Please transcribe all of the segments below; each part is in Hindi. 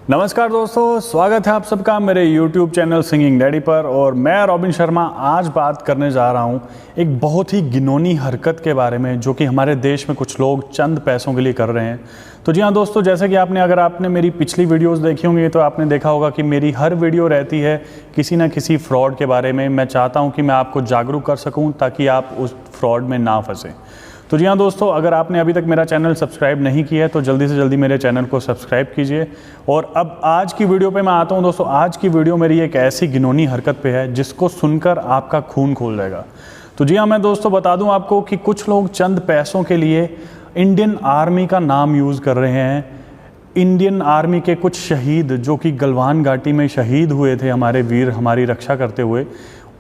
नमस्कार दोस्तों, स्वागत है आप सबका मेरे YouTube चैनल सिंगिंग डैडी पर। और मैं रॉबिन शर्मा आज बात करने जा रहा हूँ एक बहुत ही घिनौनी हरकत के बारे में जो कि हमारे देश में कुछ लोग चंद पैसों के लिए कर रहे हैं। तो जी हाँ दोस्तों, जैसे कि अगर आपने मेरी पिछली वीडियोस देखी होंगी तो आपने देखा होगा कि मेरी हर वीडियो रहती है किसी न किसी फ्रॉड के बारे में। मैं चाहता हूँ कि मैं आपको जागरूक कर सकूँ ताकि आप उस फ्रॉड में ना फंसें। तो जी हाँ दोस्तों, अगर आपने अभी तक मेरा चैनल सब्सक्राइब नहीं किया है तो जल्दी से जल्दी मेरे चैनल को सब्सक्राइब कीजिए। और अब आज की वीडियो पे मैं आता हूँ दोस्तों। आज की वीडियो मेरी एक ऐसी घिनौनी हरकत पे है जिसको सुनकर आपका खून खौल जाएगा। तो जी हाँ, मैं दोस्तों बता दूँ आपको कि कुछ लोग चंद पैसों के लिए इंडियन आर्मी का नाम यूज़ कर रहे हैं। इंडियन आर्मी के कुछ शहीद जो कि गलवान घाटी में शहीद हुए थे, हमारे वीर हमारी रक्षा करते हुए,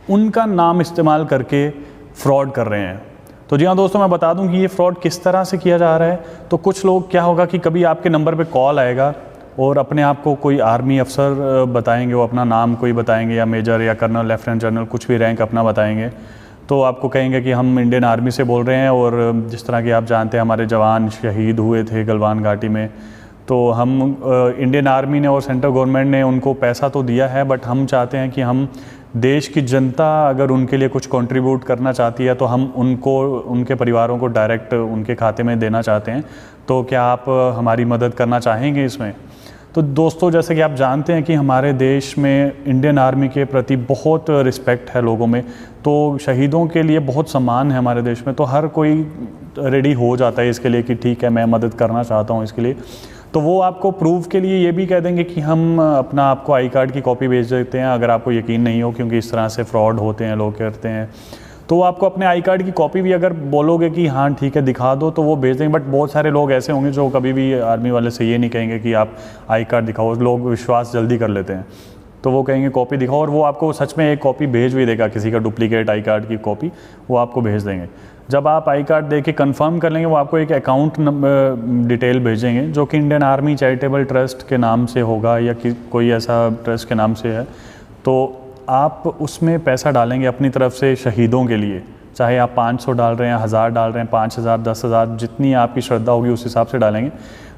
उनका नाम इस्तेमाल करके फ्रॉड कर रहे हैं। तो जी हाँ दोस्तों, मैं बता दूं कि ये फ्रॉड किस तरह से किया जा रहा है। तो कुछ लोग क्या होगा कि कभी आपके नंबर पे कॉल आएगा और अपने आप को कोई आर्मी अफसर बताएंगे, वो अपना नाम कोई बताएंगे या मेजर या कर्नल, लेफ्टिनेंट जनरल, कुछ भी रैंक अपना बताएंगे। तो आपको कहेंगे कि हम इंडियन आर्मी से बोल रहे हैं और जिस तरह कि आप जानते हैं हमारे जवान शहीद हुए थे गलवान घाटी में, तो हम इंडियन आर्मी ने और सेंट्रल गवर्नमेंट ने उनको पैसा तो दिया है, बट हम चाहते हैं कि हम देश की जनता अगर उनके लिए कुछ कंट्रीब्यूट करना चाहती है तो हम उनको, उनके परिवारों को डायरेक्ट उनके खाते में देना चाहते हैं। तो क्या आप हमारी मदद करना चाहेंगे इसमें? तो दोस्तों, जैसे कि आप जानते हैं कि हमारे देश में इंडियन आर्मी के प्रति बहुत रिस्पेक्ट है लोगों में। तो शहीदों के लिए बहुत सम्मान है हमारे देश में। तो हर कोई रेडी हो जाता है इसके लिए कि ठीक है, मैं मदद करना चाहता हूँ इसके लिए। तो वो आपको प्रूफ के लिए ये भी कह देंगे कि हम अपना आपको आई कार्ड की कॉपी भेज देते हैं, अगर आपको यकीन नहीं हो, क्योंकि इस तरह से फ्रॉड होते हैं, लोग करते हैं। तो आपको अपने आई कार्ड की कॉपी भी अगर बोलोगे कि हाँ ठीक है दिखा दो, तो वो भेज देंगे। बट बहुत सारे लोग ऐसे होंगे जो कभी भी आर्मी वाले से ये नहीं कहेंगे कि आप आई कार्ड दिखाओ। लोग विश्वास जल्दी कर लेते हैं, तो वो कहेंगे कॉपी दिखाओ, और वो आपको सच में एक कॉपी भेज भी देगा, किसी का डुप्लीकेट आई कार्ड की कॉपी वो आपको भेज देंगे। जब आप आई कार्ड दे के कन्फर्म कर लेंगे, वो आपको एक अकाउंट डिटेल भेजेंगे जो कि इंडियन आर्मी चैरिटेबल ट्रस्ट के नाम से होगा या कोई ऐसा ट्रस्ट के नाम से है। तो आप उसमें पैसा डालेंगे अपनी तरफ से शहीदों के लिए, चाहे आप 500 डाल रहे हैं, 1000 डाल रहे हैं, 5000, 10,000, जितनी आपकी श्रद्धा होगी उस हिसाब से डालेंगे।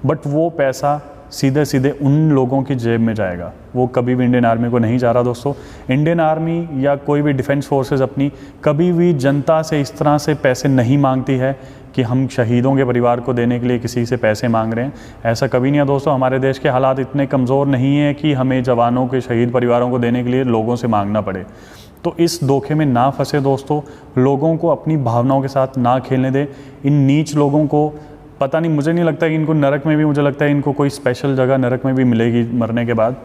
बट वो पैसा सीधे सीधे उन लोगों की जेब में जाएगा, वो कभी भी इंडियन आर्मी को नहीं जा रहा। दोस्तों, इंडियन आर्मी या कोई भी डिफेंस फोर्सेस अपनी कभी भी जनता से इस तरह से पैसे नहीं मांगती है कि हम शहीदों के परिवार को देने के लिए किसी से पैसे मांग रहे हैं। ऐसा कभी नहीं है दोस्तों। हमारे देश के हालात इतने कमज़ोर नहीं हैं कि हमें जवानों के शहीद परिवारों को देने के लिए लोगों से मांगना पड़े। तो इस धोखे में ना फंसे दोस्तों। लोगों को अपनी भावनाओं के साथ ना खेलने दें। इन नीच लोगों को पता नहीं, मुझे नहीं लगता कि इनको नरक में भी, मुझे लगता है इनको कोई स्पेशल जगह नरक में भी मिलेगी मरने के बाद।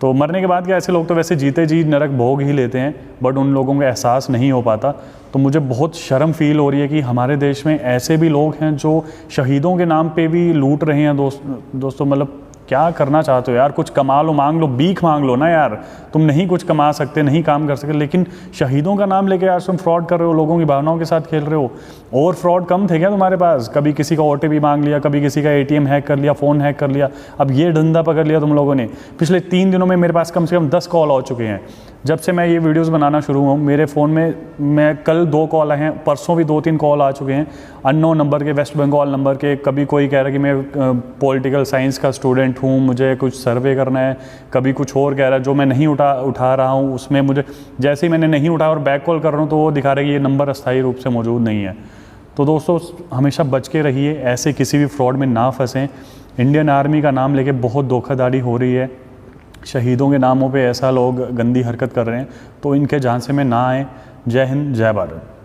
तो मरने के बाद क्या, ऐसे लोग तो वैसे जीते जी नरक भोग ही लेते हैं, बट उन लोगों को एहसास नहीं हो पाता। तो मुझे बहुत शर्म फील हो रही है कि हमारे देश में ऐसे भी लोग हैं जो शहीदों के नाम पे भी लूट रहे हैं। दोस्तों मतलब क्या करना चाहते हो यार? कुछ कमा लो, मांग लो, भीख मांग लो ना यार। तुम नहीं कुछ कमा सकते, नहीं काम कर सकते, लेकिन शहीदों का नाम लेके यार तुम फ्रॉड कर रहे हो, लोगों की भावनाओं के साथ खेल रहे हो। और फ्रॉड कम थे क्या तुम्हारे पास? कभी किसी का OTP मांग लिया, कभी किसी का ATM हैक कर लिया, फ़ोन हैक कर लिया, अब ये धंधा पकड़ लिया तुम लोगों ने। पिछले 3 दिनों में मेरे पास कम से कम 10 कॉल आ चुके हैं। जब से मैं ये वीडियोस बनाना शुरू हूँ, मेरे फ़ोन में मैं कल 2 कॉल आए हैं, परसों भी 2-3 कॉल आ चुके हैं अननोन नंबर के, वेस्ट बंगाल नंबर के। कभी कोई कह रहा है कि मैं पॉलिटिकल साइंस का स्टूडेंट हूँ, मुझे कुछ सर्वे करना है। कभी कुछ और कह रहा है जो मैं नहीं उठा रहा हूँ, उसमें मुझे जैसे ही मैंने नहीं उठाया और बैक कॉल कर रहा हूँ तो वो दिखा रहा है कि ये नंबर अस्थायी रूप से मौजूद नहीं है। तो दोस्तों हमेशा बच के रहिए, ऐसे किसी भी फ्रॉड में ना फंसें। इंडियन आर्मी का नाम लेके बहुत धोखाधड़ी हो रही है। शहीदों के नामों पे ऐसा लोग गंदी हरकत कर रहे हैं, तो इनके झांसे में ना आए। जय हिंद, जय भारत।